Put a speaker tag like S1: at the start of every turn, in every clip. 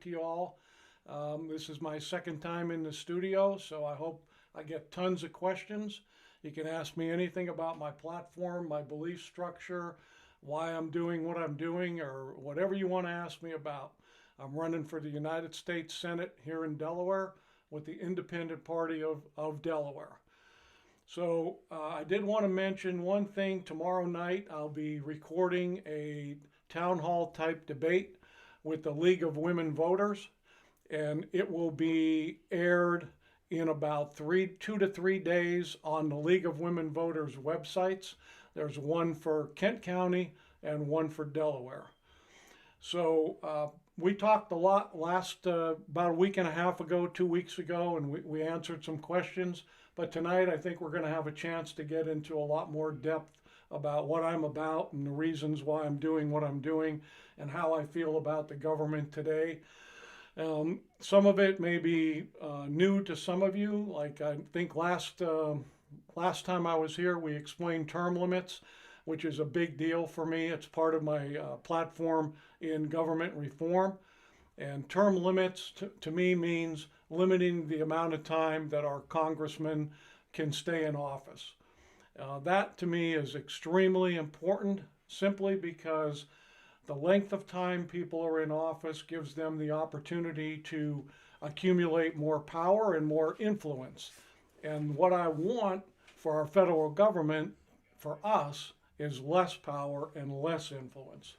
S1: to you all. This is my second time in the studio, so I hope I get tons of questions. You can ask me anything about my platform, my belief structure, why I'm doing what I'm doing, or whatever you want to ask me about. I'm running for the United States Senate here in Delaware with the Independent Party of Delaware. So I did want to mention one thing. Tomorrow night I'll be recording a town hall type debate with the League of Women Voters, and it will be aired in about 2 to 3 days on the League of Women Voters websites. There's one for Kent County and one for Delaware. So we talked a lot last about a week and a half ago, 2 weeks ago, and we answered some questions. But tonight I think we're going to have a chance to get into a lot more depth about what I'm about and the reasons why I'm doing what I'm doing and how I feel about the government today. Some of it may be new to some of you. Like I think last time I was here, we explained term limits, which is a big deal for me. It's part of my platform in government reform. And term limits to me means limiting the amount of time that our congressmen can stay in office. That to me is extremely important simply because the length of time people are in office gives them the opportunity to accumulate more power and more influence. And what I want for our federal government, for us, is less power and less influence.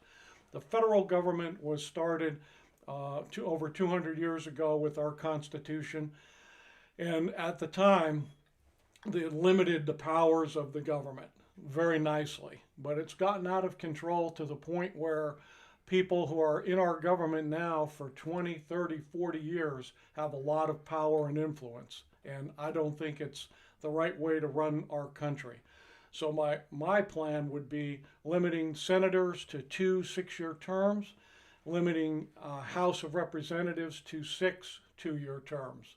S1: The federal government was started over 200 years ago with our Constitution, and at the time, they limited the powers of the government very nicely. But it's gotten out of control to the point where people who are in our government now for 20, 30, 40 years have a lot of power and influence. And I don't think it's the right way to run our country. So my plan would be limiting senators to 2 6-year terms, limiting House of Representatives to 6 2-year terms.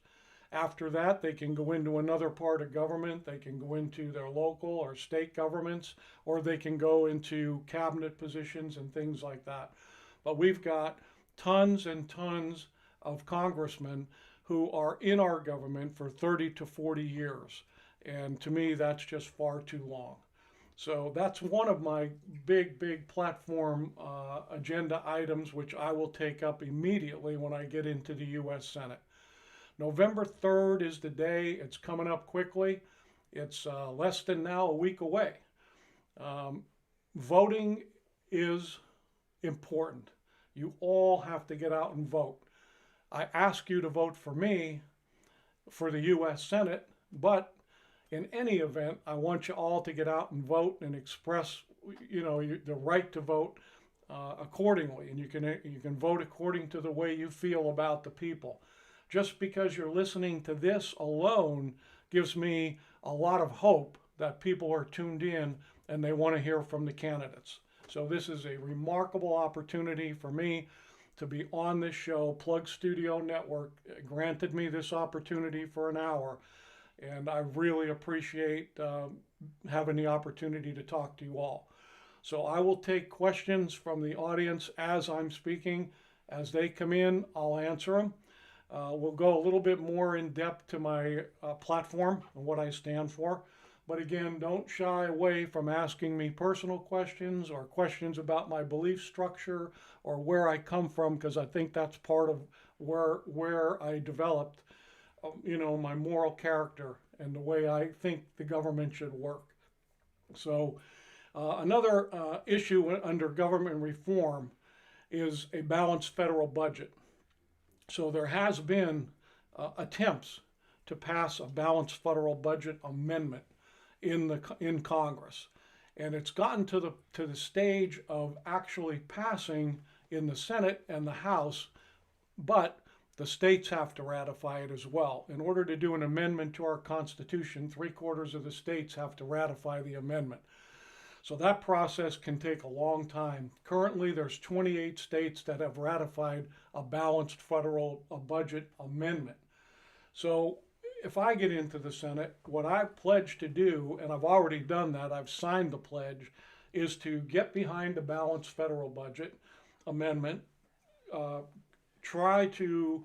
S1: After that, they can go into another part of government. They can go into their local or state governments, or they can go into cabinet positions and things like that. But we've got tons and tons of congressmen who are in our government for 30 to 40 years. And to me, that's just far too long. So that's one of my big platform agenda items, which I will take up immediately when I get into the U.S. Senate. November 3rd is the day. It's coming up quickly. It's less than now a week away. Voting is important. You all have to get out and vote. I ask you to vote for me for the U.S. Senate, but in any event, I want you all to get out and vote and express, the right to vote accordingly. And you can vote according to the way you feel about the people. Just because you're listening to this alone gives me a lot of hope that people are tuned in and they want to hear from the candidates. So this is a remarkable opportunity for me to be on this show. Plug Studio Network granted me this opportunity for an hour, and I really appreciate having the opportunity to talk to you all. So I will take questions from the audience as I'm speaking. As they come in, I'll answer them. We'll go a little bit more in depth to my platform and what I stand for. But again, don't shy away from asking me personal questions or questions about my belief structure or where I come from, because I think that's part of where I developed, my moral character and the way I think the government should work. So another issue under government reform is a balanced federal budget. So there has been attempts to pass a balanced federal budget amendment in Congress, and it's gotten to the stage of actually passing in the Senate and the House, but the states have to ratify it as well. In order to do an amendment to our Constitution, 3/4 of the states have to ratify the amendment. So that process can take a long time. Currently, there's 28 states that have ratified a balanced federal budget amendment. So if I get into the Senate, what I pledge to do, and I've already done that, I've signed the pledge, is to get behind a balanced federal budget amendment, try to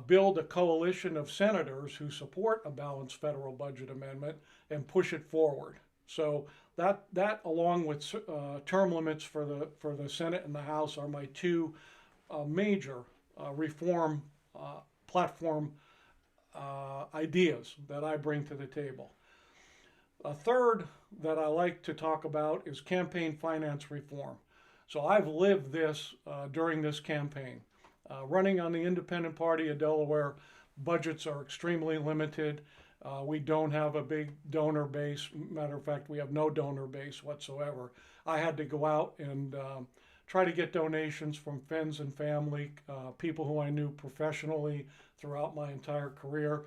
S1: build a coalition of senators who support a balanced federal budget amendment and push it forward. So that along with term limits for the Senate and the House are my two major reform platform ideas that I bring to the table. A third that I like to talk about is campaign finance reform. So I've lived this during this campaign. Running on the Independent Party of Delaware, budgets are extremely limited. We don't have a big donor base. Matter of fact, we have no donor base whatsoever. I had to go out and try to get donations from friends and family, people who I knew professionally throughout my entire career.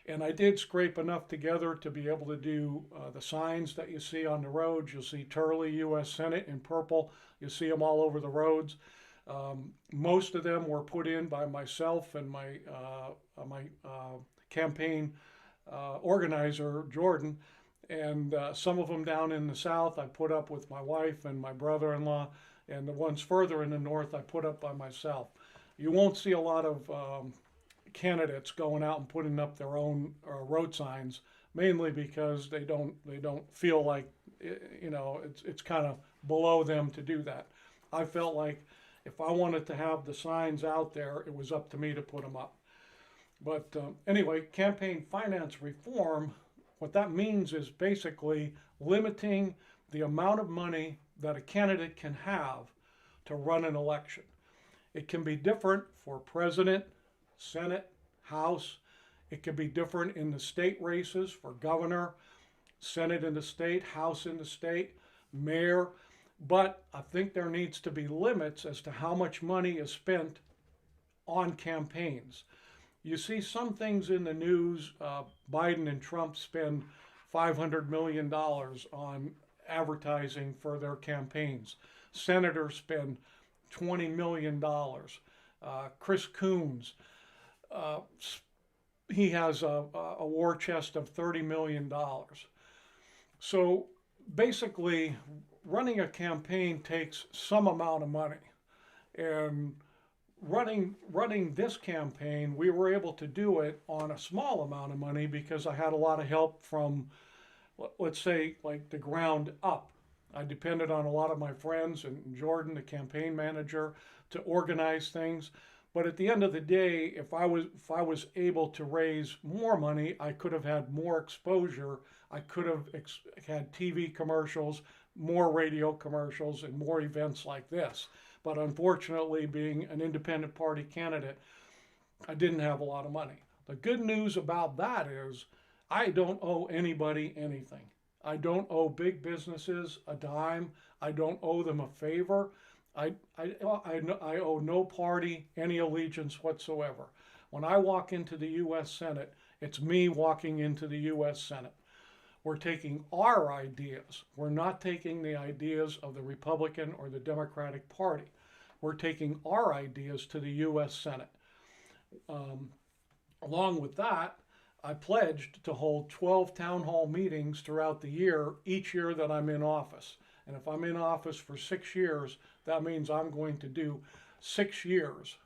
S1: And I did scrape enough together to be able to do the signs that you see on the roads. You'll see Turley, U.S. Senate in purple. You see them all over the roads. Most of them were put in by myself and my campaign organizer, Jordan. And some of them down in the south I put up with my wife and my brother-in-law. And the ones further in the north I put up by myself. You won't see a lot of candidates going out and putting up their own road signs, mainly because they don't feel like it's kind of below them to do that. I felt like if I wanted to have the signs out there, it was up to me to put them up. But anyway, campaign finance reform, what that means is basically limiting the amount of money that a candidate can have to run an election. It can be different for president, Senate, House. It can be different in the state races for governor, Senate in the state, House in the state, mayor. But I think there needs to be limits as to how much money is spent on campaigns. You see some things in the news, Biden and Trump spend $500 million on advertising for their campaigns. Senators spend $20 million. Chris Coons, he has a war chest of $30 million. So basically, running a campaign takes some amount of money. And running this campaign, we were able to do it on a small amount of money because I had a lot of help from, let's say, like the ground up. I depended on a lot of my friends and Jordan, the campaign manager, to organize things. But at the end of the day, if I was able to raise more money, I could have had more exposure. I could have had TV commercials, more radio commercials, and more events like this. But unfortunately, being an independent party candidate, I didn't have a lot of money. The good news about that is I don't owe anybody anything. I don't owe big businesses a dime. I don't owe them a favor. I owe no party any allegiance whatsoever. When I walk into the U.S. Senate, it's me walking into the U.S. Senate. We're taking our ideas. We're not taking the ideas of the Republican or the Democratic Party. We're taking our ideas to the U.S. Senate. Along with that, I pledged to hold 12 town hall meetings throughout the year, each year that I'm in office. And if I'm in office for 6 years, that means I'm going to do 6 years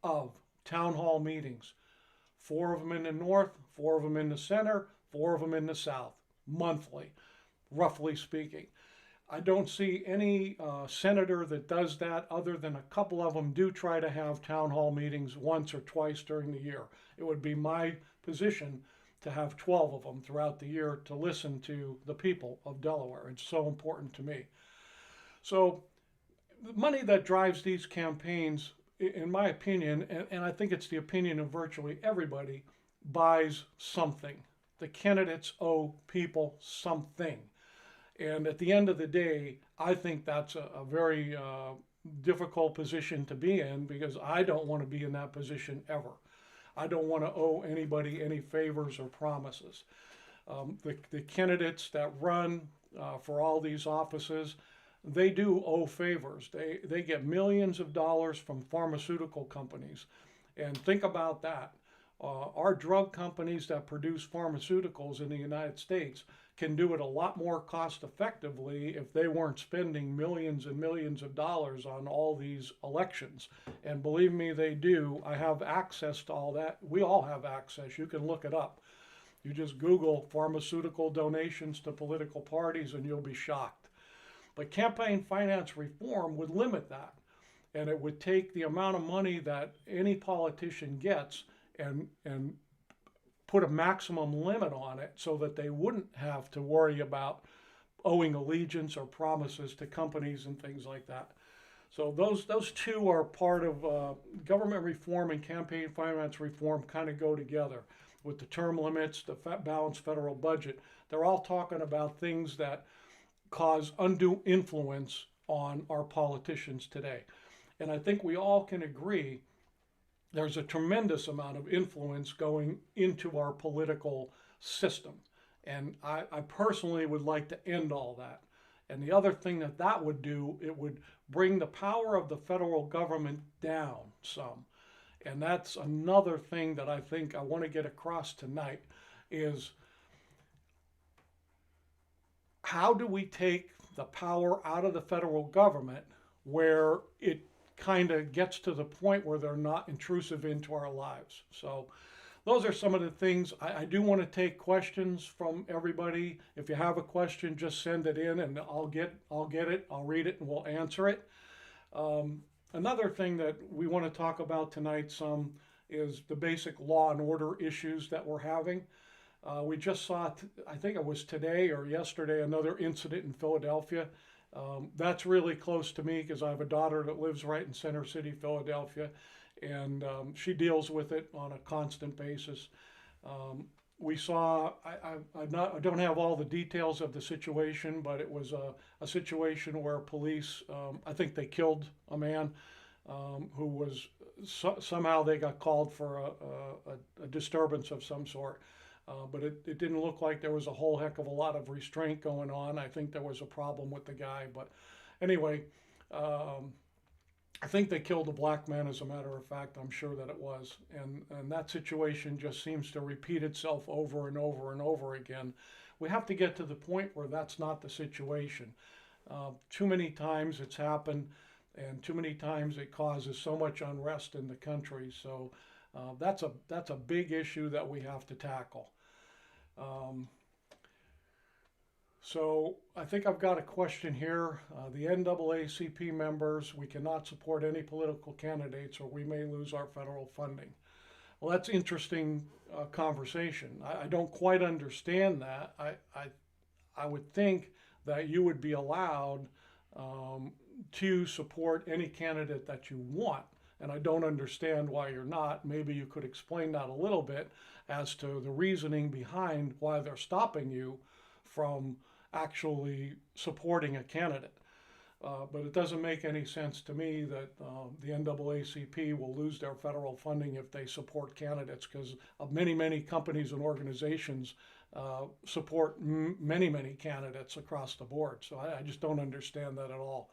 S1: of town hall meetings. 4 of them in the north, 4 of them in the center, 4 of them in the south, monthly, roughly speaking. I don't see any senator that does that, other than a couple of them do try to have town hall meetings once or twice during the year. It would be my position to have 12 of them throughout the year to listen to the people of Delaware. It's so important to me. So the money that drives these campaigns, in my opinion, and I think it's the opinion of virtually everybody, buys something. The candidates owe people something. And at the end of the day, I think that's a very difficult position to be in, because I don't want to be in that position ever. I don't want to owe anybody any favors or promises. The candidates that run for all these offices, they do owe favors. They get millions of dollars from pharmaceutical companies. And think about that. Our drug companies that produce pharmaceuticals in the United States can do it a lot more cost effectively if they weren't spending millions and millions of dollars on all these elections. And believe me, they do. I have access to all that. We all have access. You can look it up. You just Google pharmaceutical donations to political parties and you'll be shocked. But campaign finance reform would limit that. And it would take the amount of money that any politician gets and put a maximum limit on it so that they wouldn't have to worry about owing allegiance or promises to companies and things like that. So those two are part of government reform, and campaign finance reform kind of go together with the term limits, the balanced federal budget. They're all talking about things that cause undue influence on our politicians today. And I think we all can agree there's a tremendous amount of influence going into our political system. And I personally would like to end all that. And the other thing that that would do, it would bring the power of the federal government down some. And that's another thing that I think I want to get across tonight is how do we take the power out of the federal government where it kind of gets to the point where they're not intrusive into our lives. So those are some of the things. I do want to take questions from everybody. If you have a question, just send it in and I'll get it, I'll read it, and we'll answer it. Another thing that we want to talk about tonight some is the basic law and order issues that we're having. We just saw, I think it was today or yesterday, another incident in Philadelphia. That's really close to me because I have a daughter that lives right in Center City, Philadelphia, and she deals with it on a constant basis. We saw, I don't have all the details of the situation, but it was a situation where police, I think they killed a man who was, somehow they got called for a disturbance of some sort. But it didn't look like there was a whole heck of a lot of restraint going on. I think there was a problem with the guy. But anyway, I think they killed a black man, as a matter of fact. I'm sure that it was. And that situation just seems to repeat itself over and over and over again. We have to get to the point where that's not the situation. Too many times it's happened, and too many times it causes so much unrest in the country. So that's a big issue that we have to tackle. So I think I've got a question here. The NAACP members, we cannot support any political candidates or we may lose our federal funding. Well, that's interesting conversation. I don't quite understand that. I would think that you would be allowed to support any candidate that you want. And I don't understand why you're not. Maybe you could explain that a little bit as to the reasoning behind why they're stopping you from actually supporting a candidate. But it doesn't make any sense to me that the NAACP will lose their federal funding if they support candidates, because many, many companies and organizations support many, many candidates across the board. So I just don't understand that at all.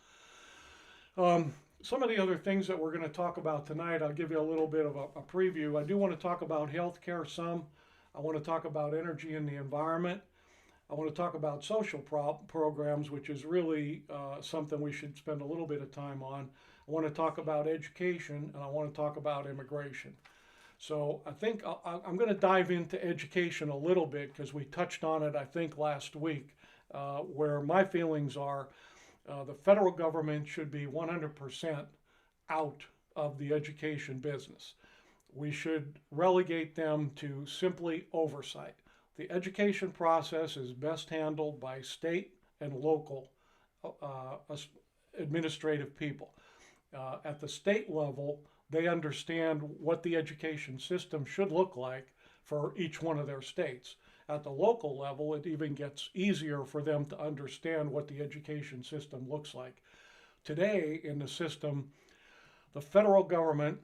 S1: Some of the other things that we're going to talk about tonight, I'll give you a little bit of a preview. I do want to talk about healthcare some. I want to talk about energy and the environment. I want to talk about social programs, which is really something we should spend a little bit of time on. I want to talk about education, and I want to talk about immigration. So I think I'm going to dive into education a little bit because we touched on it, I think, last week, where my feelings are. The federal government should be 100% out of the education business. We should relegate them to simply oversight. The education process is best handled by state and local administrative people. At the state level, they understand what the education system should look like for each one of their states. At the local level, it even gets easier for them to understand what the education system looks like. Today, in the system, the federal government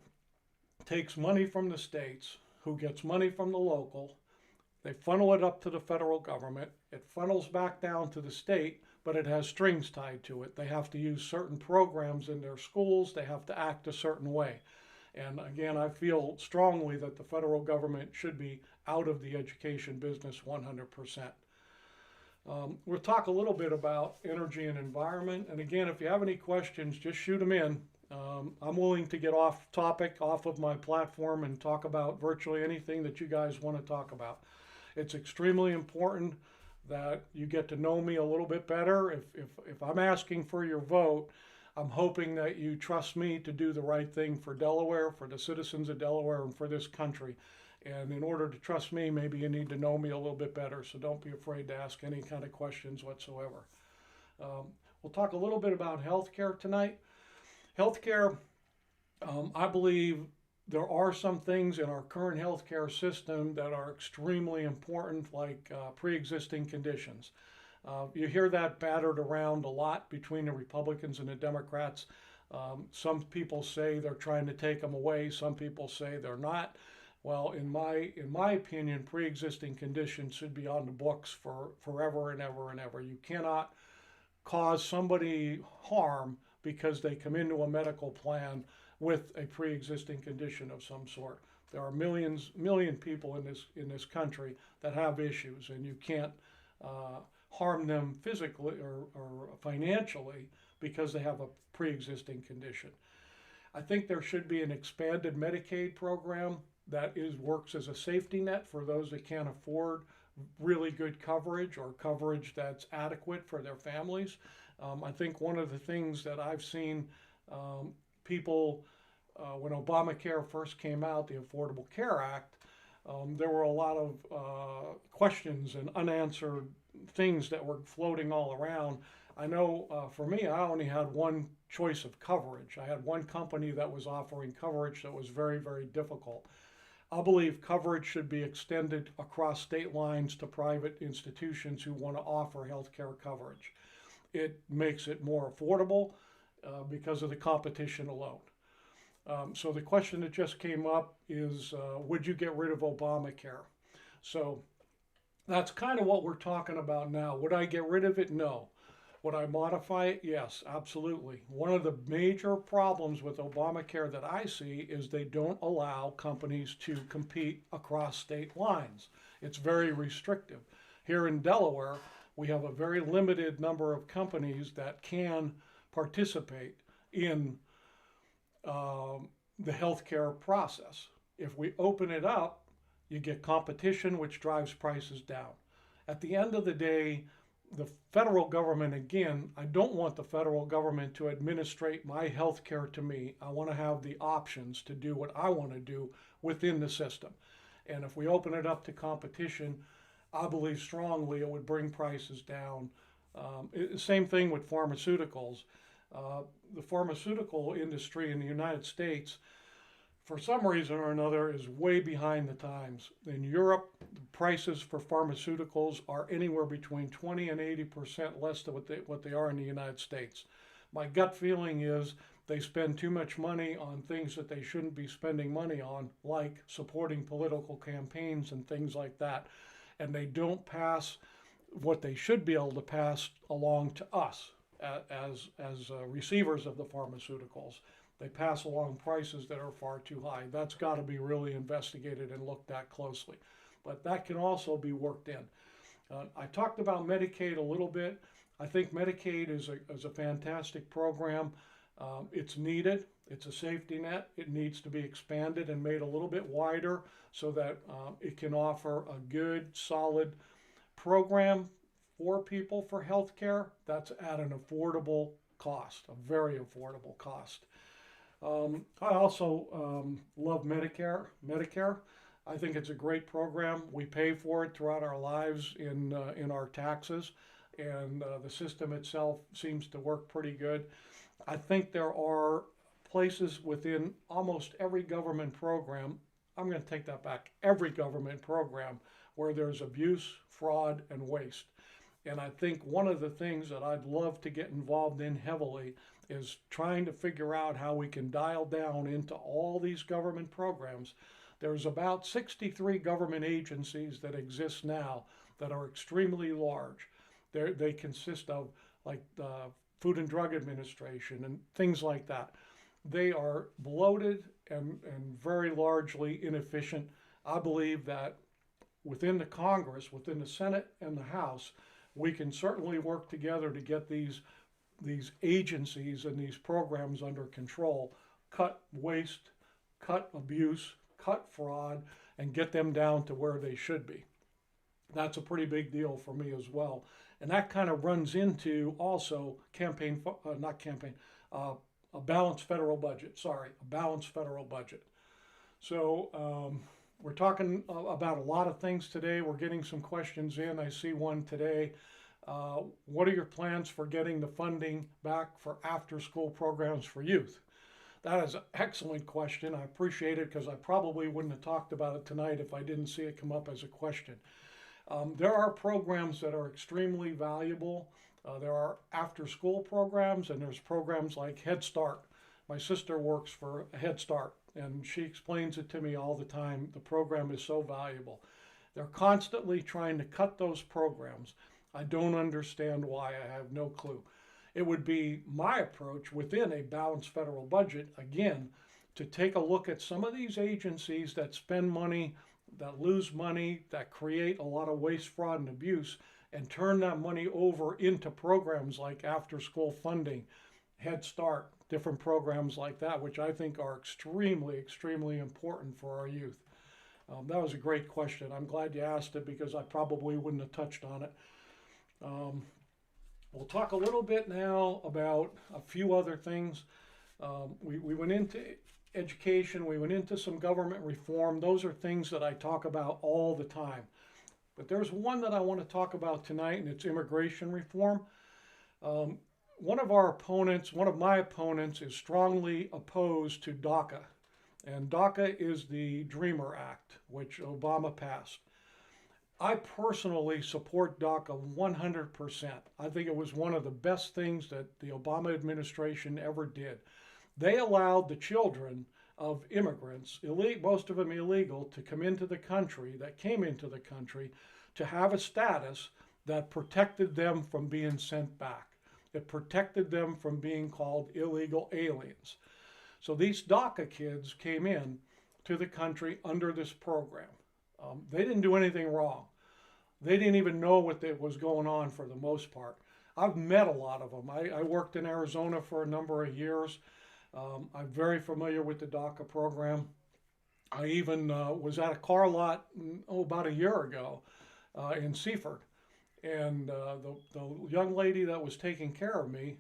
S1: takes money from the states, who gets money from the local. They funnel it up to the federal government. It funnels back down to the state, but it has strings tied to it. They have to use certain programs in their schools. They have to act a certain way. And again, I feel strongly that the federal government should be out of the education business 100%. We'll talk a little bit about energy and environment. And again, if you have any questions, just shoot them in. I'm willing to get off topic, off of my platform, and talk about virtually anything that you guys want to talk about. It's extremely important that you get to know me a little bit better. If I'm asking for your vote, I'm hoping that you trust me to do the right thing for Delaware, for the citizens of Delaware, and for this country. And in order to trust me, maybe you need to know me a little bit better. So don't be afraid to ask any kind of questions whatsoever. We'll talk a little bit about healthcare tonight. Healthcare, I believe there are some things in our current healthcare system that are extremely important, like pre-existing conditions. You hear that battered around a lot between the Republicans and the Democrats. Some people say they're trying to take them away. Some people say they're not. Well, in my opinion, pre-existing conditions should be on the books for forever and ever and ever. You cannot cause somebody harm because they come into a medical plan with a pre-existing condition of some sort. There are million people in this country that have issues, and you can't harm them physically or financially because they have a pre-existing condition. I think there should be an expanded Medicaid program that works as a safety net for those that can't afford really good coverage or coverage that's adequate for their families. I think one of the things that I've seen people, when Obamacare first came out, the Affordable Care Act, there were a lot of questions and unanswered things that were floating all around. I know for me, I only had one choice of coverage. I had one company that was offering coverage that was very, very difficult. I believe coverage should be extended across state lines to private institutions who want to offer health care coverage. It makes it more affordable because of the competition alone. So the question that just came up is, would you get rid of Obamacare? So that's kind of what we're talking about now. Would I get rid of it? No. Would I modify it? Yes, absolutely. One of the major problems with Obamacare that I see is they don't allow companies to compete across state lines. It's very restrictive. Here in Delaware, we have a very limited number of companies that can participate in the healthcare process. If we open it up, you get competition, which drives prices down. At the end of the day, the federal government, again, I don't want the federal government to administrate my health care to me. I want to have the options to do what I want to do within the system. And if we open it up to competition, I believe strongly it would bring prices down. Same thing with pharmaceuticals. The pharmaceutical industry in the United States, for some reason or another, is way behind the times. In Europe, the prices for pharmaceuticals are anywhere between 20 and 80% less than what they are in the United States. My gut feeling is they spend too much money on things that they shouldn't be spending money on, like supporting political campaigns and things like that. And they don't pass what they should be able to pass along to us as receivers of the pharmaceuticals. They pass along prices that are far too high. That's got to be really investigated and looked at closely. But that can also be worked in. I talked about Medicaid a little bit. I think Medicaid is a fantastic program. It's needed. It's a safety net. It needs to be expanded and made a little bit wider so that it can offer a good, solid program for people for health care that's at an affordable cost, a very affordable cost. I also love Medicare. I think it's a great program. We pay for it throughout our lives in our taxes, and the system itself seems to work pretty good. I think there are places within almost every government program, I'm going to take that back, every government program where there's abuse, fraud, and waste. And I think one of the things that I'd love to get involved in heavily is trying to figure out how we can dial down into all these government programs. There's about 63 government agencies that exist now that are extremely large. They consist of like the Food and Drug Administration and things like that. they are bloated and very largely inefficient. I believe that within the Congress, within the Senate and the House, we can certainly work together to get these agencies and these programs under control, cut waste, cut abuse, cut fraud, and get them down to where they should be. That's a pretty big deal for me as well. And that kind of runs into also not campaign, a balanced federal budget. Sorry, a balanced federal budget. So we're talking about a lot of things today. We're getting some questions in. I see one today. What are your plans for getting the funding back for after-school programs for youth? That is an excellent question. I appreciate it because I probably wouldn't have talked about it tonight if I didn't see it come up as a question. There are programs that are extremely valuable. There are after-school programs, and there's programs like Head Start. My sister works for Head Start, and she explains it to me all the time. The program is so valuable. They're constantly trying to cut those programs. I don't understand why. I have no clue. It would be my approach within a balanced federal budget, again, to take a look at some of these agencies that spend money, that lose money, that create a lot of waste, fraud, and abuse, and turn that money over into programs like after-school funding, Head Start, different programs like that, which I think are extremely, extremely important for our youth. That was a great question. I'm glad you asked it because I probably wouldn't have touched on it. We'll talk a little bit now about a few other things. We went into education, we went into some government reform. Those are things that I talk about all the time. But there's one that I want to talk about tonight, and it's immigration reform. One of my opponents is strongly opposed to DACA. And DACA is the Dreamer Act, which Obama passed. I personally support DACA 100%. I think it was one of the best things that the Obama administration ever did. They allowed the children of immigrants, most of them illegal, to come into the country, to have a status that protected them from being sent back. It protected them from being called illegal aliens. So these DACA kids came in to the country under this program. They didn't do anything wrong. They didn't even know what was going on for the most part. I've met a lot of them. I worked in Arizona for a number of years. I'm very familiar with the DACA program. I even was at a car lot about a year ago in Seaford. And the young lady that was taking care of me,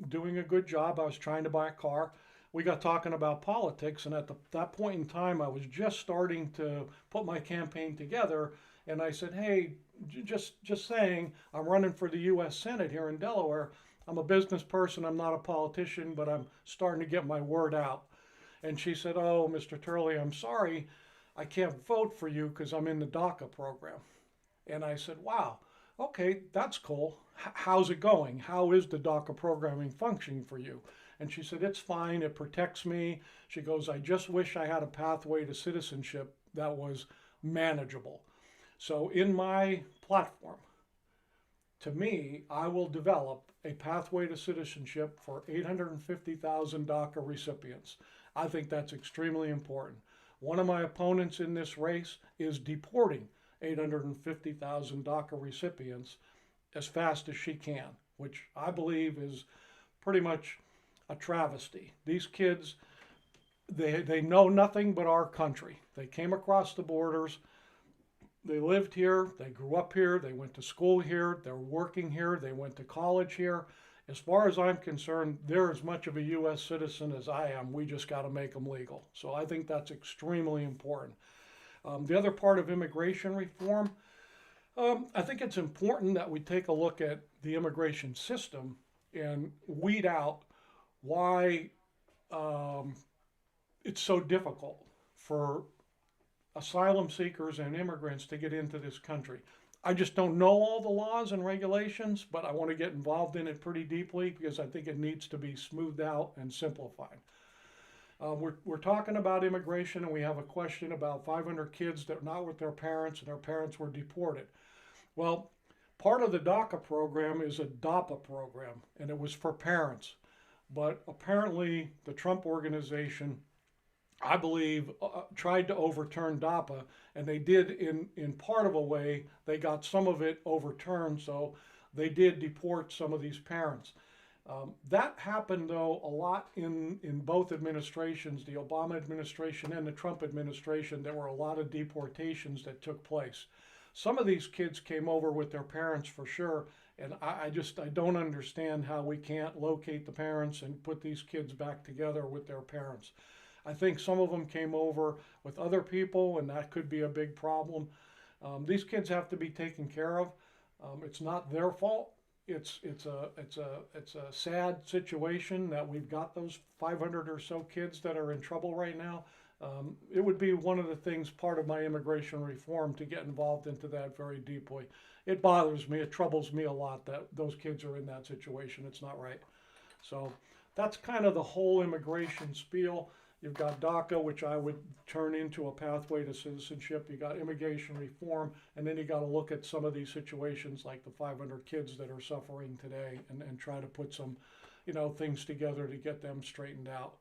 S1: doing a good job, I was trying to buy a car. We got talking about politics, and at that point in time, I was just starting to put my campaign together. And I said, hey, just saying, I'm running for the U.S. Senate here in Delaware. I'm a business person. I'm not a politician, but I'm starting to get my word out. And she said, oh, Mr. Turley, I'm sorry. I can't vote for you because I'm in the DACA program. And I said, wow, okay, that's cool. How's it going? How is the DACA programming functioning for you? And she said, it's fine. It protects me. She goes, I just wish I had a pathway to citizenship that was manageable. So in my platform, to me, I will develop a pathway to citizenship for 850,000 DACA recipients. I think that's extremely important. One of my opponents in this race is deporting 850,000 DACA recipients as fast as she can, which I believe is pretty much a travesty. These kids, they know nothing but our country. They came across the borders. They lived here, they grew up here, they went to school here, they're working here, they went to college here. As far as I'm concerned, they're as much of a U.S. citizen as I am. We just got to make them legal. So I think that's extremely important. The other part of immigration reform, I think it's important that we take a look at the immigration system and weed out why it's so difficult for asylum seekers and immigrants to get into this country. I just don't know all the laws and regulations, but I want to get involved in it pretty deeply because I think it needs to be smoothed out and simplified. We're talking about immigration, and we have a question about 500 kids that are not with their parents and their parents were deported. Well, part of the DACA program is a DAPA program, and it was for parents. But apparently, the Trump organization, I believe, tried to overturn DAPA, and they did in part of a way. They got some of it overturned, so they did deport some of these parents. That happened, though, a lot in both administrations, the Obama administration and the Trump administration. There were a lot of deportations that took place. Some of these kids came over with their parents for sure, and I don't understand how we can't locate the parents and put these kids back together with their parents. I think some of them came over with other people, and that could be a big problem. These kids have to be taken care of. It's not their fault. It's a sad situation that we've got those 500 or so kids that are in trouble right now. It would be one of the things, part of my immigration reform, to get involved into that very deeply. It bothers me. It troubles me a lot that those kids are in that situation. It's not right. So that's kind of the whole immigration spiel. You've got DACA, which I would turn into a pathway to citizenship. You got immigration reform, and then you got to look at some of these situations like the 500 kids that are suffering today, and try to put some, things together to get them straightened out.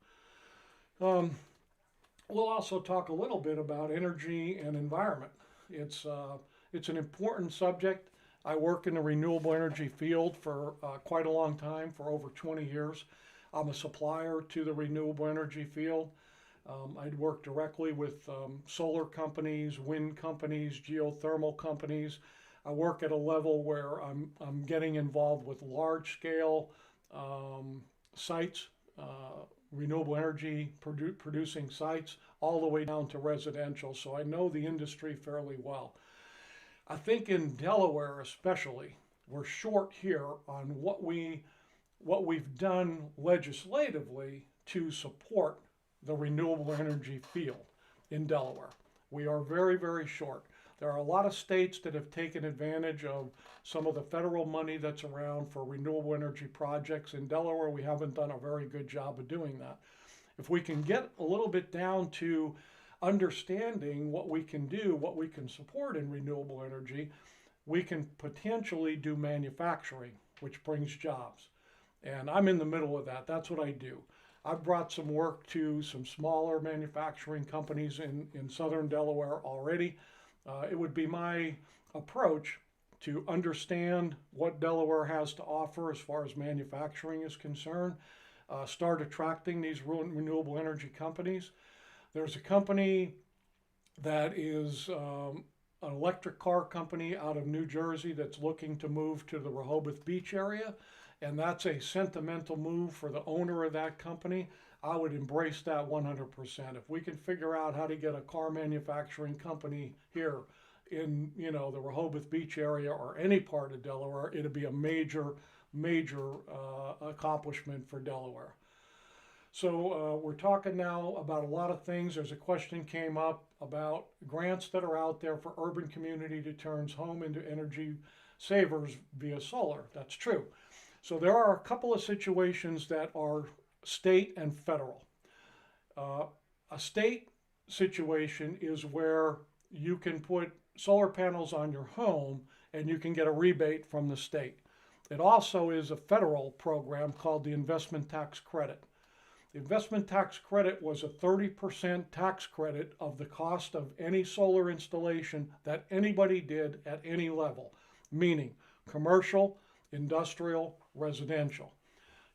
S1: We'll also talk a little bit about energy and environment. It's an important subject. I work in the renewable energy field for quite a long time, for over 20 years. I'm a supplier to the renewable energy field. I'd work directly with solar companies, wind companies, geothermal companies. I work at a level where I'm getting involved with large scale sites, renewable energy producing sites, all the way down to residential. So I know the industry fairly well. I think in Delaware especially, we're short here on what we've done legislatively to support the renewable energy field in Delaware. We are very, very short. There are a lot of states that have taken advantage of some of the federal money that's around for renewable energy projects. In Delaware, we haven't done a very good job of doing that. If we can get a little bit down to understanding what we can do, what we can support in renewable energy, we can potentially do manufacturing, which brings jobs. And I'm in the middle of that. That's what I do. I've brought some work to some smaller manufacturing companies in southern Delaware already. It would be my approach to understand what Delaware has to offer as far as manufacturing is concerned, start attracting these renewable energy companies. There's a company that is an electric car company out of New Jersey that's looking to move to the Rehoboth Beach area. And that's a sentimental move for the owner of that company. I would embrace that 100%. If we can figure out how to get a car manufacturing company here in, the Rehoboth Beach area or any part of Delaware, it'd be a major, major accomplishment for Delaware. So we're talking now about a lot of things. There's a question came up about grants that are out there for urban community to turn home into energy savers via solar. That's true. So there are a couple of situations that are state and federal. A state situation is where you can put solar panels on your home and you can get a rebate from the state. It also is a federal program called the Investment Tax Credit. The Investment Tax Credit was a 30% tax credit of the cost of any solar installation that anybody did at any level, meaning commercial, industrial, residential.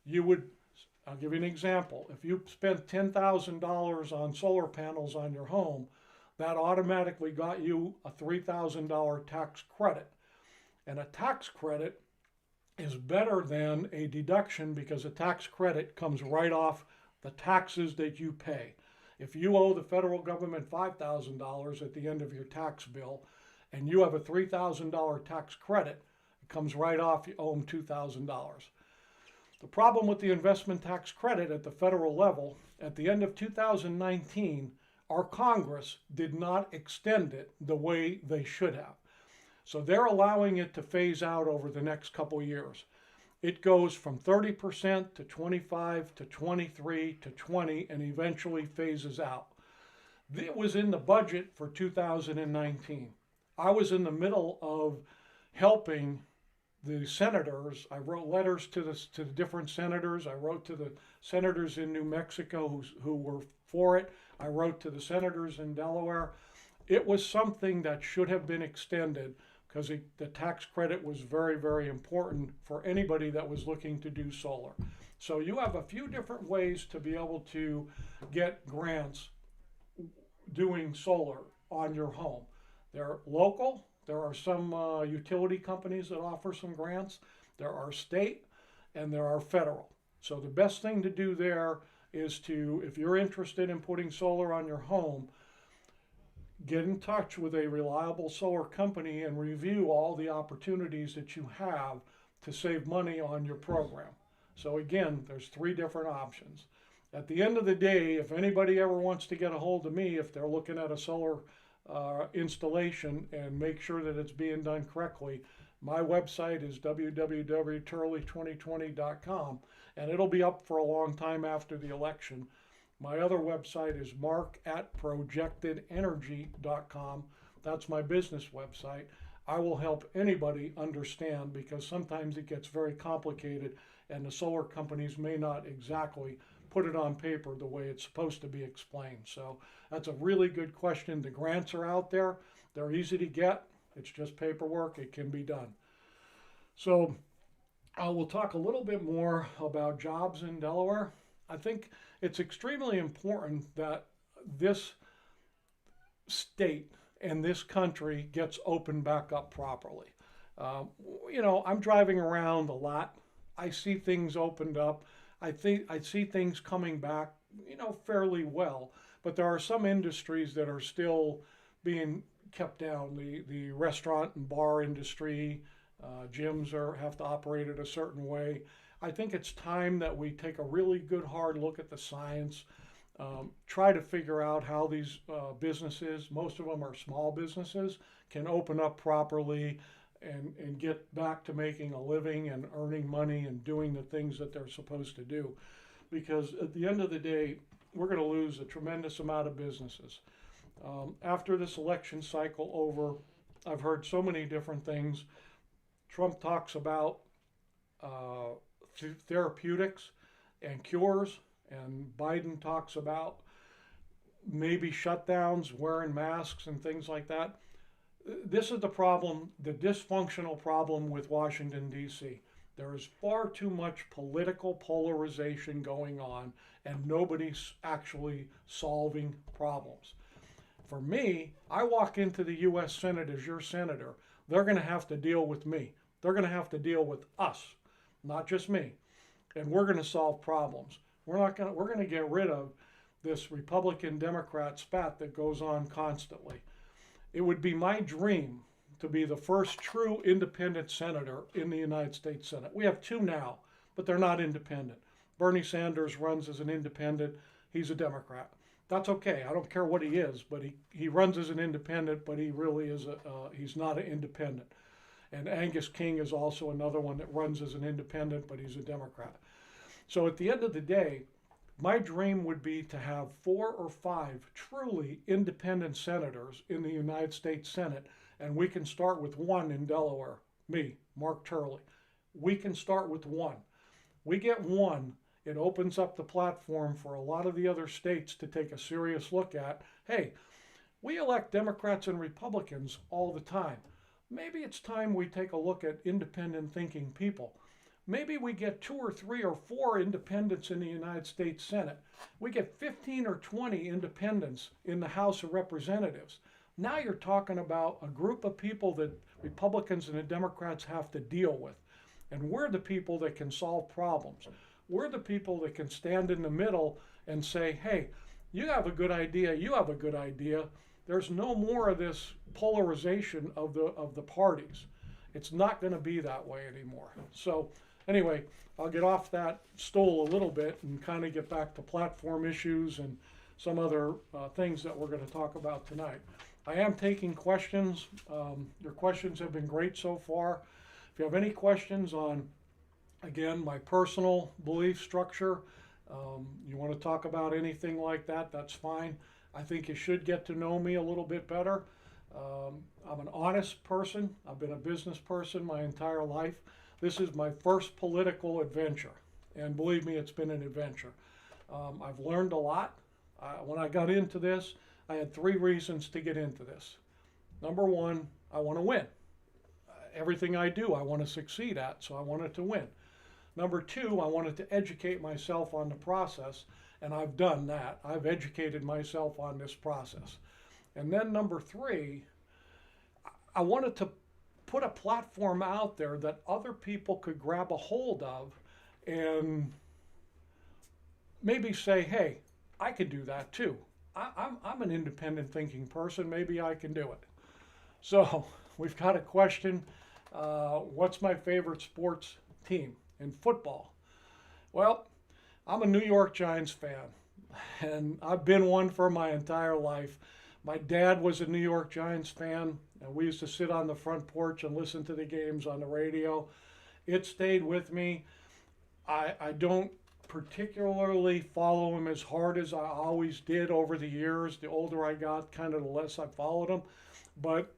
S1: I'll give you an example. If you spent $10,000 on solar panels on your home, that automatically got you a $3,000 tax credit. And a tax credit is better than a deduction because a tax credit comes right off the taxes that you pay. If you owe the federal government $5,000 at the end of your tax bill and you have a $3,000 tax credit, it comes right off, you owe them $2,000. The problem with the investment tax credit at the federal level, at the end of 2019, our Congress did not extend it the way they should have. So they're allowing it to phase out over the next couple years. It goes from 30% to 25 to 23 to 20 and eventually phases out. It was in the budget for 2019. I was in the middle of helping the senators. I wrote letters to the different senators. I wrote to the senators in New Mexico who were for it. I wrote to the senators in Delaware. It was something that should have been extended because the tax credit was very, very important for anybody that was looking to do solar. So you have a few different ways to be able to get grants doing solar on your home. They're local. There are some utility companies that offer some grants. There are state and there are federal. So the best thing to do there is to, if you're interested in putting solar on your home, get in touch with a reliable solar company and review all the opportunities that you have to save money on your program. So again, there's three different options. At the end of the day, if anybody ever wants to get a hold of me, if they're looking at a solar installation and make sure that it's being done correctly, my website is www.turley2020.com, and it'll be up for a long time after the election. My other website is mark@projectedenergy.com. That's my business website. I will help anybody understand because sometimes it gets very complicated and the solar companies may not exactly put it on paper the way it's supposed to be explained. So that's a really good question. The grants are out there. They're easy to get. It's just paperwork. It can be done. So we'll talk a little bit more about jobs in Delaware. I think it's extremely important that this state and this country gets opened back up properly. I'm driving around a lot. I see things opened up. I see things coming back, fairly well. But there are some industries that are still being kept down. The restaurant and bar industry, gyms have to operate in a certain way. I think it's time that we take a really good hard look at the science, try to figure out how these businesses, most of them are small businesses, can open up properly and get back to making a living and earning money and doing the things that they're supposed to do. Because at the end of the day, we're going to lose a tremendous amount of businesses. After this election cycle over, I've heard so many different things. Trump talks about therapeutics and cures, and Biden talks about maybe shutdowns, wearing masks and things like that. This is the problem, the dysfunctional problem with Washington, D.C. There is far too much political polarization going on, and nobody's actually solving problems. For me, I walk into the U.S. Senate as your senator. They're going to have to deal with me. They're going to have to deal with us, not just me. And we're going to solve problems. We're going to get rid of this Republican-Democrat spat that goes on constantly. It would be my dream to be the first true independent senator in the United States Senate. We have two now, but they're not independent. Bernie Sanders runs as an independent. He's a Democrat. That's okay. I don't care what he is, but he runs as an independent, but he really is he's not an independent. And Angus King is also another one that runs as an independent, but he's a Democrat. So at the end of the day, my dream would be to have 4 or 5 truly independent senators in the United States Senate, and we can start with one in Delaware, me, Mark Turley. We can start with one. We get one, it opens up the platform for a lot of the other states to take a serious look at, hey, we elect Democrats and Republicans all the time. Maybe it's time we take a look at independent thinking people. Maybe we get 2 or 3 or 4 independents in the United States Senate. We get 15 or 20 independents in the House of Representatives. Now you're talking about a group of people that Republicans and the Democrats have to deal with. And we're the people that can solve problems. We're the people that can stand in the middle and say, hey, you have a good idea, you have a good idea. There's no more of this polarization of the parties. It's not going to be that way anymore. So anyway, I'll get off that stool a little bit and kind of get back to platform issues and some other things that we're going to talk about tonight. I am taking questions. Your questions have been great so far. If you have any questions on, again, my personal belief structure, you want to talk about anything like that, that's fine. I think you should get to know me a little bit better. I'm an honest person. I've been a business person my entire life. This is my first political adventure, and believe me, it's been an adventure. I've learned a lot. When I got into this, I had three reasons to get into this. Number one, I want to win. Everything I do, I want to succeed at, so I wanted to win. Number two, I wanted to educate myself on the process, and I've done that. I've educated myself on this process. And then number three, I wanted to put a platform out there that other people could grab a hold of and maybe say, hey, I could do that too. I'm an independent thinking person. Maybe I can do it. So we've got a question. What's my favorite sports team in football? Well, I'm a New York Giants fan, and I've been one for my entire life. My dad was a New York Giants fan, and we used to sit on the front porch and listen to the games on the radio. It stayed with me. I don't particularly follow him as hard as I always did over the years. The older I got, kind of the less I followed him. But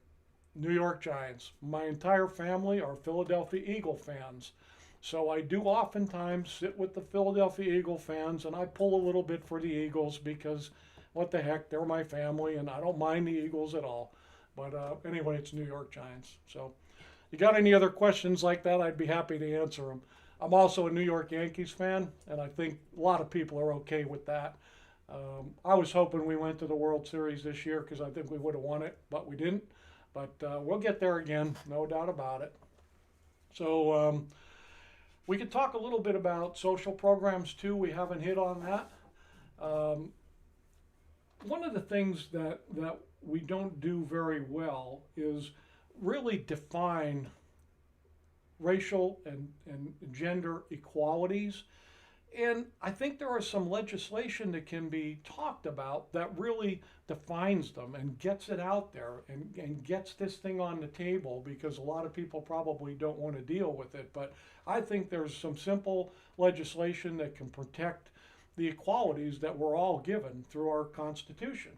S1: New York Giants. My entire family are Philadelphia Eagle fans. So I do oftentimes sit with the Philadelphia Eagle fans, and I pull a little bit for the Eagles because what the heck, they're my family, and I don't mind the Eagles at all. But anyway, it's New York Giants. So you got any other questions like that, I'd be happy to answer them. I'm also a New York Yankees fan, and I think a lot of people are okay with that. I was hoping we went to the World Series this year because I think we would have won it, but we didn't. But we'll get there again, no doubt about it. So we could talk a little bit about social programs too. We haven't hit on that. One of the things that we don't do very well is really define racial and gender equalities. And I think there is some legislation that can be talked about that really defines them and gets it out there and gets this thing on the table, because a lot of people probably don't want to deal with it. But I think there's some simple legislation that can protect the equalities that we're all given through our Constitution.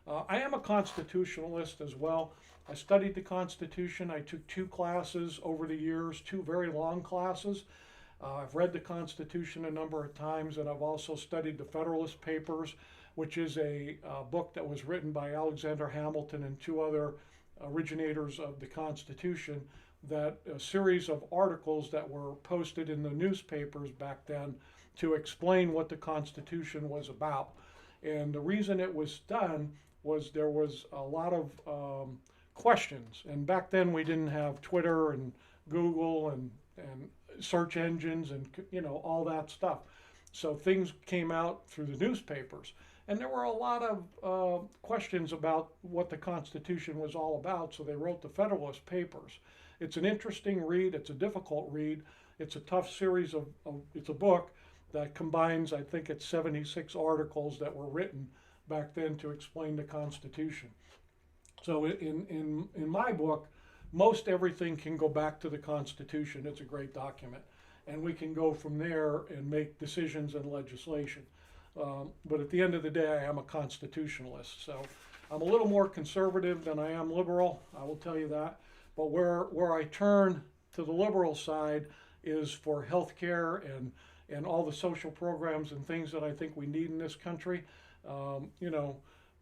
S1: I am a constitutionalist as well. I studied the Constitution. I took 2 classes over the years, 2 very long classes. I've read the Constitution a number of times, and I've also studied the Federalist Papers, which is a book that was written by Alexander Hamilton and 2 other originators of the Constitution, that a series of articles that were posted in the newspapers back then to explain what the Constitution was about. And the reason it was done was there was a lot of questions. And back then we didn't have Twitter and Google and search engines and all that stuff. So things came out through the newspapers. And there were a lot of questions about what the Constitution was all about, so they wrote the Federalist Papers. It's an interesting read. It's a difficult read. It's a tough series it's a book that combines, I think it's 76 articles that were written back then to explain the Constitution. So in my book, most everything can go back to the Constitution. It's a great document. And we can go from there and make decisions and legislation. But at the end of the day, I am a constitutionalist. So I'm a little more conservative than I am liberal, I will tell you that. But where I turn to the liberal side is for health care and all the social programs and things that I think we need in this country.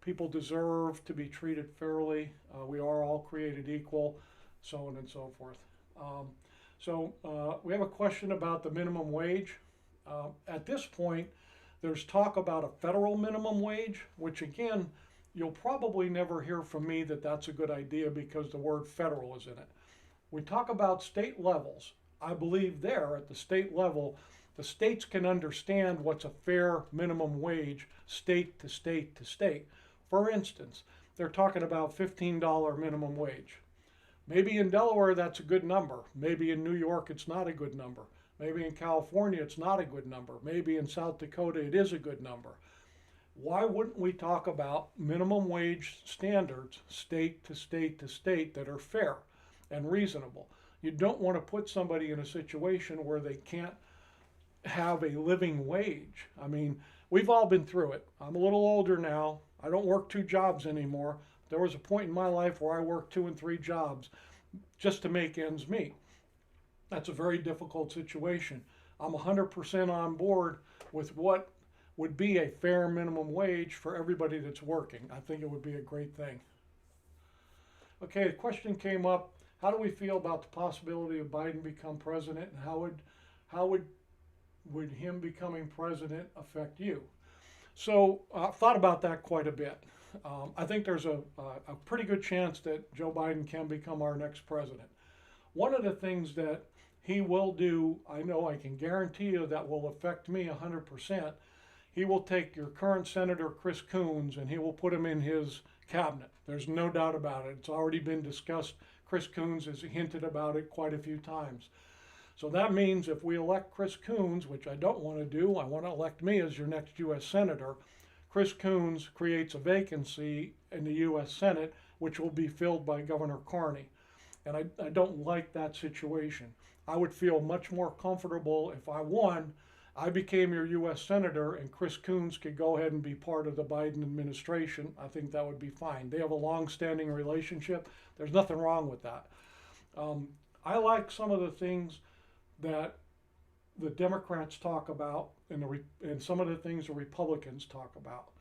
S1: People deserve to be treated fairly. We are all created equal, so on and so forth. We have a question about the minimum wage. At this point, there's talk about a federal minimum wage, which again, you'll probably never hear from me that that's a good idea because the word federal is in it. We talk about state levels. I believe there at the state level, the states can understand what's a fair minimum wage state to state to state. For instance, they're talking about $15 minimum wage. Maybe in Delaware that's a good number. Maybe in New York it's not a good number. Maybe in California it's not a good number. Maybe in South Dakota it is a good number. Why wouldn't we talk about minimum wage standards state to state to state that are fair and reasonable? You don't want to put somebody in a situation where they can't have a living wage. I mean, we've all been through it. I'm a little older now. I don't work 2 jobs anymore, There was a point in my life where I worked 2 and 3 jobs just to make ends meet. That's a very difficult situation. I'm 100% on board with what would be a fair minimum wage for everybody that's working. I think it would be a great thing. Okay, the question came up, how do we feel about the possibility of Biden become president, and how would him becoming president affect you? So I thought about that quite a bit. I think there's a pretty good chance that Joe Biden can become our next president. One of the things that he will do, I know I can guarantee you that will affect me 100%. He will take your current Senator Chris Coons and he will put him in his cabinet. There's no doubt about it. It's already been discussed. Chris Coons has hinted about it quite a few times. So that means if we elect Chris Coons, which I don't want to do, I want to elect me as your next U.S. Senator, Chris Coons creates a vacancy in the U.S. Senate, which will be filled by Governor Carney. And I don't like that situation. I would feel much more comfortable if I won, I became your U.S. Senator, and Chris Coons could go ahead and be part of the Biden administration. I think that would be fine. They have a long-standing relationship. There's nothing wrong with that. I like some of the things that the Democrats talk about and some of the things the Republicans talk about.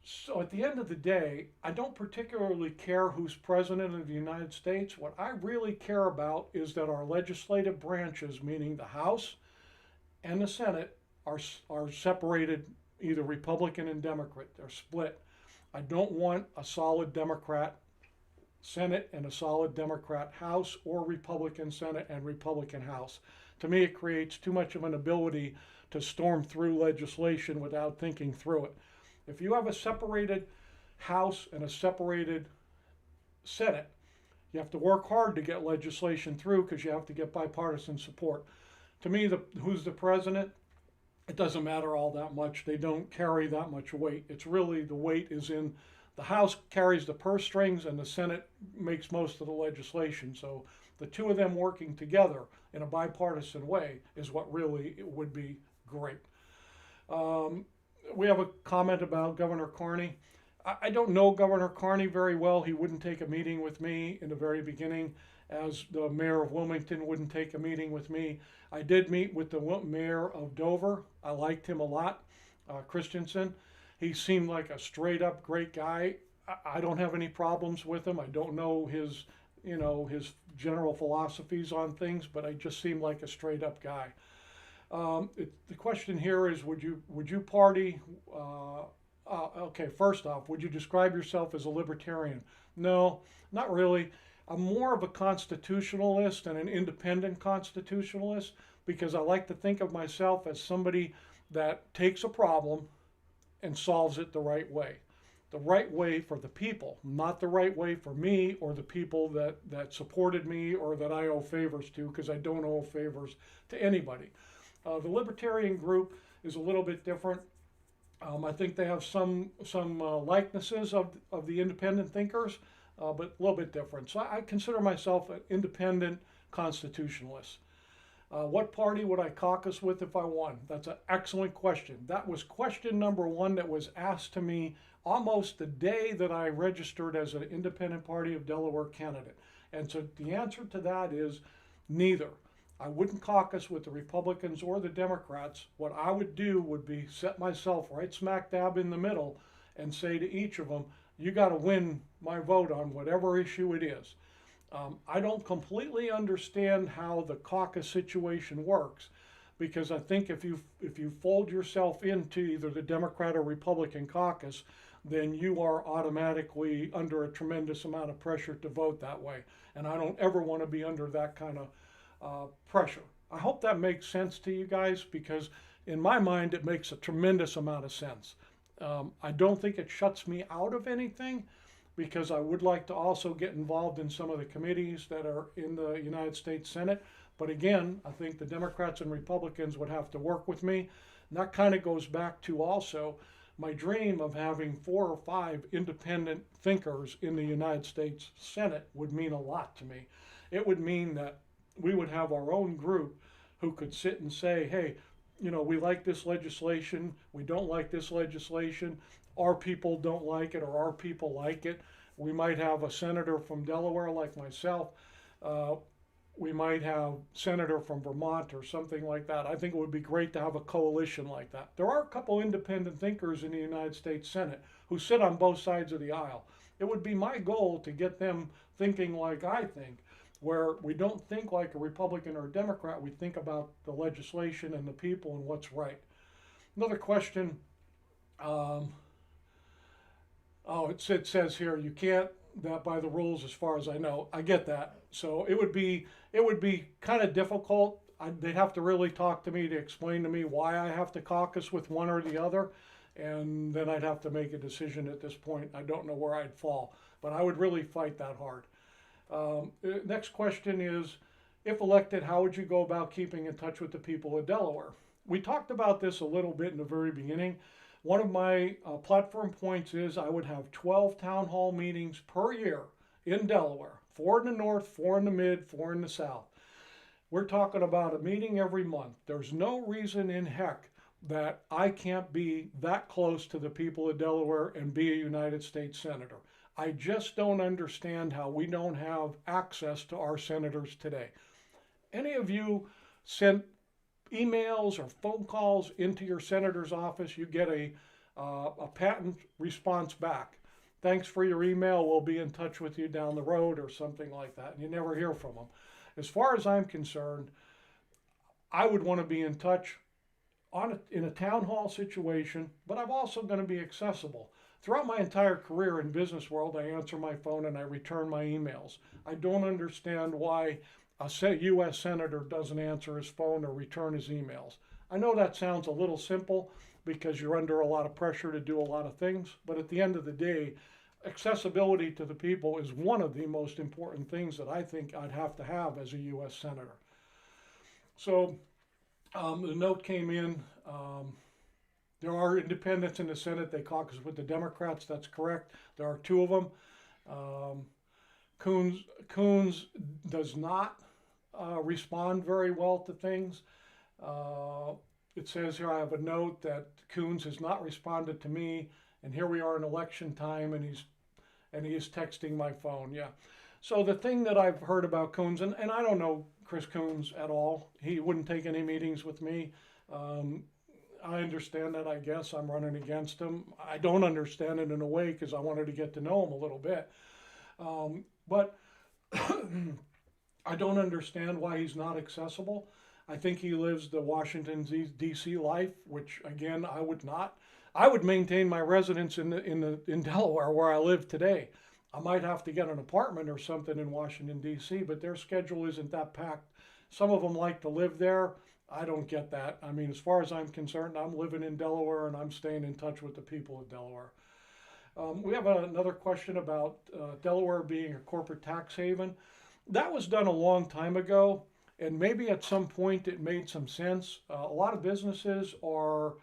S1: So at the end of the day, I don't particularly care who's president of the United States. What I really care about is that our legislative branches, meaning the House and the Senate, are separated, either Republican and Democrat. They're split. I don't want a solid Democrat Senate and a solid Democrat House, or Republican Senate and Republican House. To me, it creates too much of an ability to storm through legislation without thinking through it. If you have a separated House and a separated Senate, you have to work hard to get legislation through because you have to get bipartisan support. To me, who's the president, it doesn't matter all that much. They don't carry that much weight. It's really, the weight is in the House carries the purse strings and the Senate makes most of the legislation. So the two of them working together in a bipartisan way is what really would be great. We have a comment about Governor Carney. I don't know Governor Carney very well. He wouldn't take a meeting with me in the very beginning, as the mayor of Wilmington wouldn't take a meeting with me. I did meet with the mayor of Dover. I liked him a lot, Christensen. He seemed like a straight up great guy. I don't have any problems with him. I don't know his general philosophies on things, but I just seemed like a straight up guy. The question here is, would you party? Okay, first off, would you describe yourself as a libertarian? No, not really. I'm more of a constitutionalist and an independent constitutionalist, because I like to think of myself as somebody that takes a problem and solves it the right way. The right way for the people, not the right way for me or the people that supported me or that I owe favors to, because I don't owe favors to anybody. The libertarian group is a little bit different. I think they have some likenesses of the independent thinkers, but a little bit different. So I consider myself an independent constitutionalist. What party would I caucus with if I won? That's an excellent question. That was question number one that was asked to me almost the day that I registered as an Independent Party of Delaware candidate. And so the answer to that is neither. I wouldn't caucus with the Republicans or the Democrats. What I would do would be set myself right smack dab in the middle and say to each of them, you got to win my vote on whatever issue it is. I don't completely understand how the caucus situation works, because I think if you fold yourself into either the Democrat or Republican caucus, then you are automatically under a tremendous amount of pressure to vote that way. And I don't ever want to be under that kind of pressure. I hope that makes sense to you guys, because in my mind it makes a tremendous amount of sense. I don't think it shuts me out of anything, because I would like to also get involved in some of the committees that are in the United States Senate. But again, I think the Democrats and Republicans would have to work with me. And that kind of goes back to also my dream of having 4 or 5 independent thinkers in the United States Senate would mean a lot to me. It would mean that we would have our own group who could sit and say, hey, we like this legislation, we don't like this legislation, our people don't like it or our people like it. We might have a senator from Delaware like myself. Uh, we might have senator from Vermont or something like that. I think it would be great to have a coalition like that. There are a couple independent thinkers in the United States Senate who sit on both sides of the aisle. It would be my goal to get them thinking like I think, where we don't think like a Republican or a Democrat, we think about the legislation and the people and what's right. Another question, um, oh, it says here, you can't, that by the rules as far as I know. I get that. So it would be kind of difficult. They'd have to really talk to me to explain to me why I have to caucus with one or the other. And then I'd have to make a decision at this point. I don't know where I'd fall, but I would really fight that hard. Next question is, if elected, how would you go about keeping in touch with the people of Delaware? We talked about this a little bit in the very beginning. One of my platform points is I would have 12 town hall meetings per year in Delaware, 4 in the north, 4 in the mid, 4 in the south. We're talking about a meeting every month. There's no reason in heck that I can't be that close to the people of Delaware and be a United States Senator. I just don't understand how we don't have access to our senators today. Any of you sent emails or phone calls into your senator's office, you get a patent response back. Thanks for your email. We'll be in touch with you down the road or something like that. And you never hear from them. As far as I'm concerned, I would want to be in touch in a town hall situation, but I'm also going to be accessible. Throughout my entire career in business world, I answer my phone and I return my emails. I don't understand why a U.S. Senator doesn't answer his phone or return his emails. I know that sounds a little simple because you're under a lot of pressure to do a lot of things, but at the end of the day, accessibility to the people is one of the most important things that I think I'd have to have as a U.S. Senator. So the note came in. There are independents in the Senate. They caucus with the Democrats. That's correct. There are 2 of them. Coons does not respond very well to things. It says here, I have a note that Coons has not responded to me, and here we are in election time, and he is texting my phone. Yeah. So the thing that I've heard about Coons, and I don't know Chris Coons at all. He wouldn't take any meetings with me. I understand that, I guess. I'm running against him. I don't understand it in a way because I wanted to get to know him a little bit. But I don't understand why he's not accessible. I think he lives the Washington, D.C. life, which, again, I would not. I would maintain my residence in Delaware where I live today. I might have to get an apartment or something in Washington, D.C., but their schedule isn't that packed. Some of them like to live there. I don't get that. I mean, as far as I'm concerned, I'm living in Delaware and I'm staying in touch with the people of Delaware. We have another question about Delaware being a corporate tax haven. That was done a long time ago, and maybe at some point it made some sense. A lot of businesses are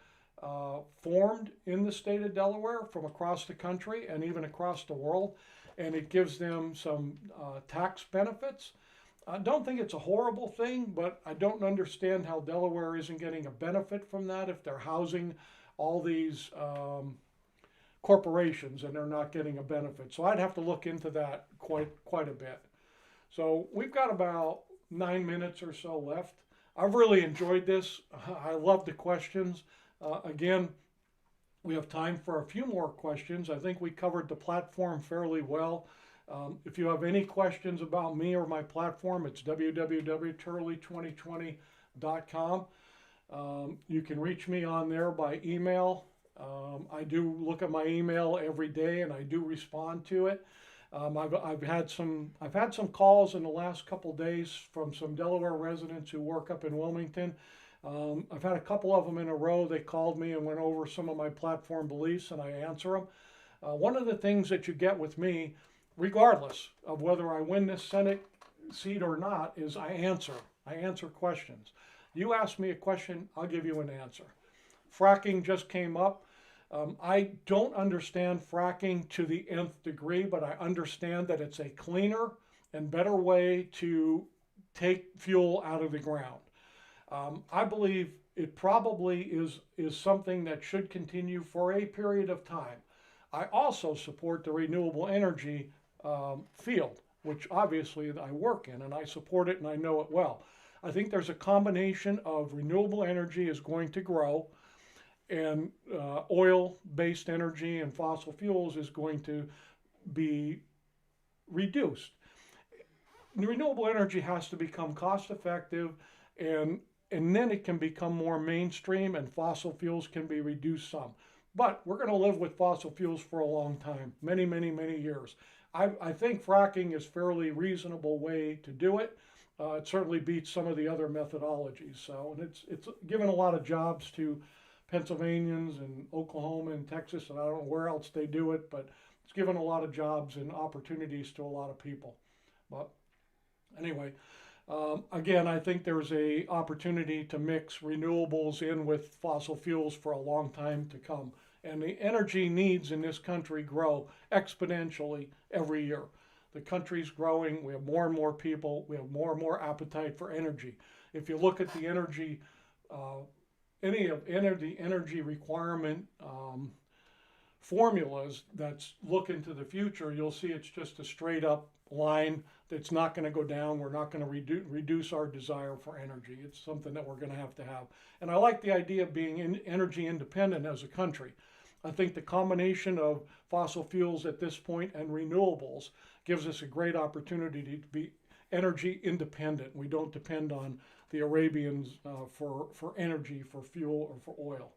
S1: formed in the state of Delaware from across the country and even across the world, and it gives them some tax benefits. I don't think it's a horrible thing, but I don't understand how Delaware isn't getting a benefit from that if they're housing all these corporations and they're not getting a benefit. So I'd have to look into that quite a bit. So we've got about 9 minutes or so left. I've really enjoyed this. I love the questions. Again, we have time for a few more questions. I think we covered the platform fairly well. If you have any questions about me or my platform, it's www.turley2020.com. You can reach me on there by email. I do look at my email every day and I do respond to it. I've had some calls in the last couple days from some Delaware residents who work up in Wilmington. I've had a couple of them in a row. They called me and went over some of my platform beliefs and I answer them. One of the things that you get with me, regardless of whether I win this Senate seat or not, is I answer questions. You ask me a question, I'll give you an answer. Fracking just came up. I don't understand fracking to the nth degree, but I understand that it's a cleaner and better way to take fuel out of the ground. I believe it probably is something that should continue for a period of time. I also support the renewable energy field, which obviously I work in, and I support it and I know it well. I think there's a combination of renewable energy is going to grow, and oil-based energy and fossil fuels is going to be reduced. Renewable energy has to become cost effective, and and then it can become more mainstream and fossil fuels can be reduced some. But we're going to live with fossil fuels for a long time, many, many, many years. I think fracking is a fairly reasonable way to do it. It certainly beats some of the other methodologies. So, and it's given a lot of jobs to Pennsylvanians and Oklahoma and Texas, and I don't know where else they do it, but it's given a lot of jobs and opportunities to a lot of people. But anyway, again, I think there's a opportunity to mix renewables in with fossil fuels for a long time to come. And the energy needs in this country grow exponentially every year. The country's growing. We have more and more people. We have more and more appetite for energy. If you look at the energy, any of the energy requirement formulas that's look into the future, you'll see it's just a straight up line that's not going to go down. We're not going to reduce our desire for energy. It's something that we're going to have. And I like the idea of being energy independent as a country. I think the combination of fossil fuels at this point and renewables gives us a great opportunity to be energy independent. We don't depend on the Arabians for energy, for fuel, or for oil.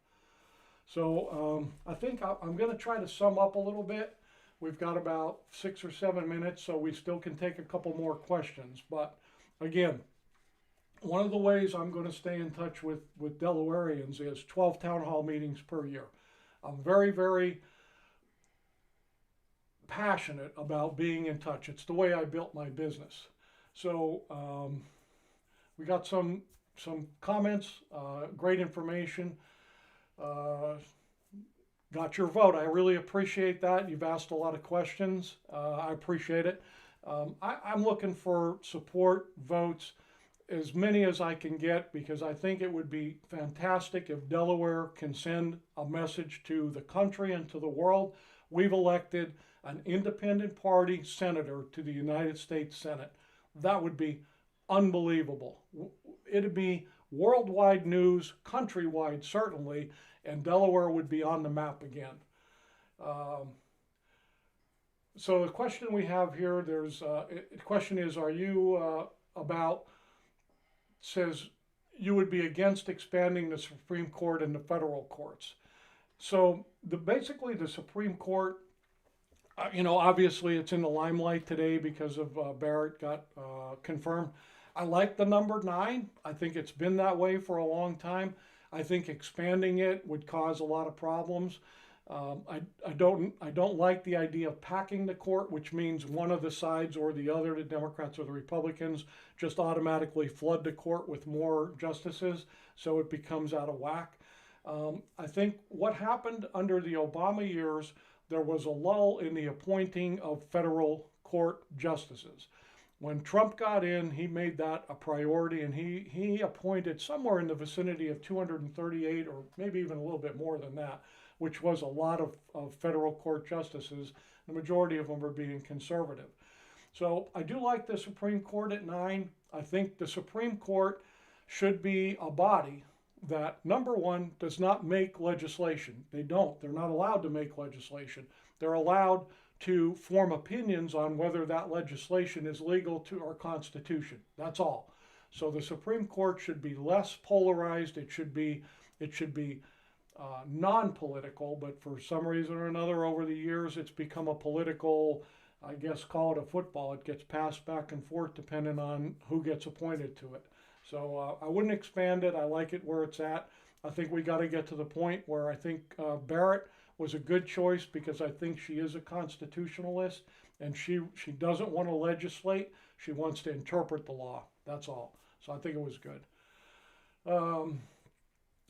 S1: So I think I'm going to try to sum up a little bit. We've got about 6 or 7 minutes, so we still can take a couple more questions. But again, one of the ways I'm going to stay in touch with Delawareans is 12 town hall meetings per year. I'm very, very passionate about being in touch. It's the way I built my business. So we got some comments, great information. Got your vote. I really appreciate that. You've asked a lot of questions. I appreciate it. I'm looking for support votes, as many as I can get, because I think it would be fantastic if Delaware can send a message to the country and to the world. We've elected an independent party senator to the United States Senate. That would be unbelievable. It'd be worldwide news, countrywide certainly, and Delaware would be on the map again. So the question we have here, the question is, are you says you would be against expanding the Supreme Court and the federal courts. So basically the Supreme Court, obviously it's in the limelight today because of Barrett got confirmed. I like the number 9. I think it's been that way for a long time. I think expanding it would cause a lot of problems. I don't like the idea of packing the court, which means one of the sides or the other, the Democrats or the Republicans, just automatically flood the court with more justices, so it becomes out of whack. I think what happened under the Obama years, there was a lull in the appointing of federal court justices. When Trump got in, he made that a priority, and he appointed somewhere in the vicinity of 238, or maybe even a little bit more than that, which was a lot of federal court justices. The majority of them are being conservative. So I do like the Supreme Court at 9. I think the Supreme Court should be a body that, number one, does not make legislation. They're not allowed to make legislation. They're allowed to form opinions on whether that legislation is legal to our Constitution. That's all. So the Supreme Court should be less polarized. It should be non-political, but for some reason or another over the years it's become a political, I guess call it a football. It gets passed back and forth depending on who gets appointed to it. So I wouldn't expand it. I like it where it's at. I think we got to get to the point where I think Barrett was a good choice, because I think she is a constitutionalist and she doesn't want to legislate. She wants to interpret the law. That's all. So I think it was good.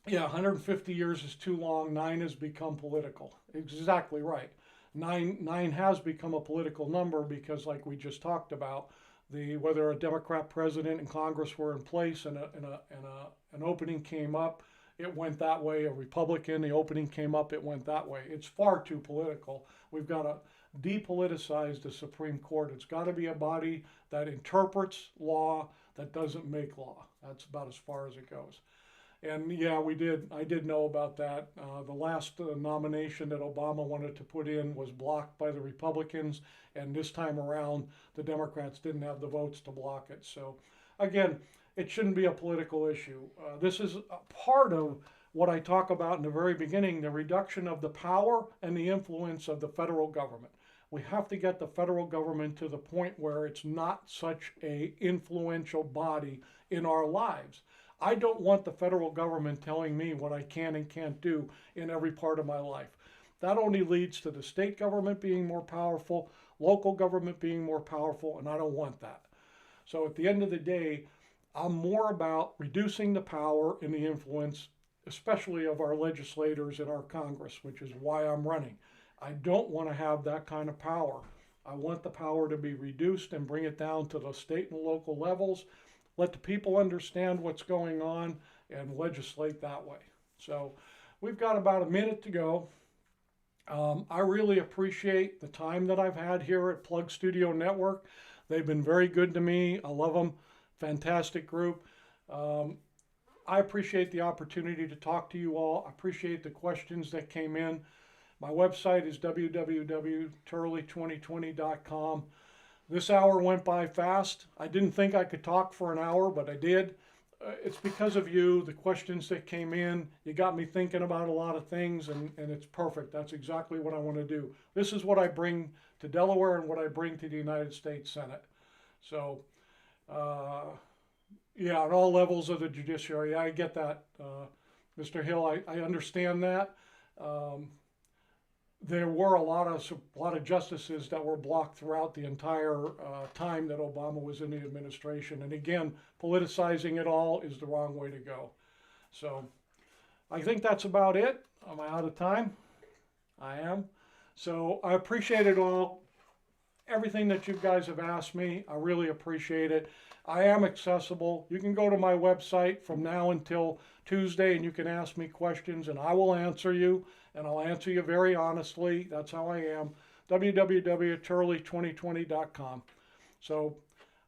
S1: Yeah, 150 years is too long. 9 has become political. Exactly right. 9 has become a political number because, like we just talked about, whether a Democrat president and Congress were in place and an opening came up, it went that way. A Republican, the opening came up, it went that way. It's far too political. We've got to depoliticize the Supreme Court. It's got to be a body that interprets law, that doesn't make law. That's about as far as it goes. And yeah, I did know about that. The last nomination that Obama wanted to put in was blocked by the Republicans, and this time around, the Democrats didn't have the votes to block it. So again, it shouldn't be a political issue. This is a part of what I talk about in the very beginning, the reduction of the power and the influence of the federal government. We have to get the federal government to the point where it's not such a influential body in our lives. I don't want the federal government telling me what I can and can't do in every part of my life. That only leads to the state government being more powerful, local government being more powerful, and I don't want that. So at the end of the day, I'm more about reducing the power and the influence, especially of our legislators in our Congress, which is why I'm running. I don't want to have that kind of power. I want the power to be reduced and bring it down to the state and local levels. Let the people understand what's going on and legislate that way. So we've got about a minute to go. I really appreciate the time that I've had here at Plug Studio Network. They've been very good to me. I love them. Fantastic group. I appreciate the opportunity to talk to you all. I appreciate the questions that came in. My website is www.turley2020.com. This hour went by fast. I didn't think I could talk for an hour, but I did. It's because of you, the questions that came in. You got me thinking about a lot of things, and it's perfect. That's exactly what I want to do. This is what I bring to Delaware and what I bring to the United States Senate. So, yeah, at all levels of the judiciary, I get that. Mr. Hill, I understand that. There were a lot of justices that were blocked throughout the entire time that Obama was in the administration. And again, politicizing it all is the wrong way to go. So I think that's about it. Am I out of time? I am. So I appreciate it all. Everything that you guys have asked me, I really appreciate it. I am accessible. You can go to my website from now until Tuesday and you can ask me questions and I will answer you, and I'll answer you very honestly. That's how I am. www.turley2020.com. So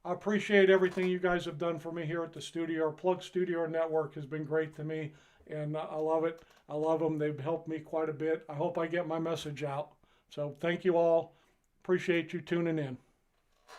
S1: I appreciate everything you guys have done for me here at the studio. Our Plug Studio Network has been great to me, and I love it. I love them. They've helped me quite a bit. I hope I get my message out. So thank you all. Appreciate you tuning in.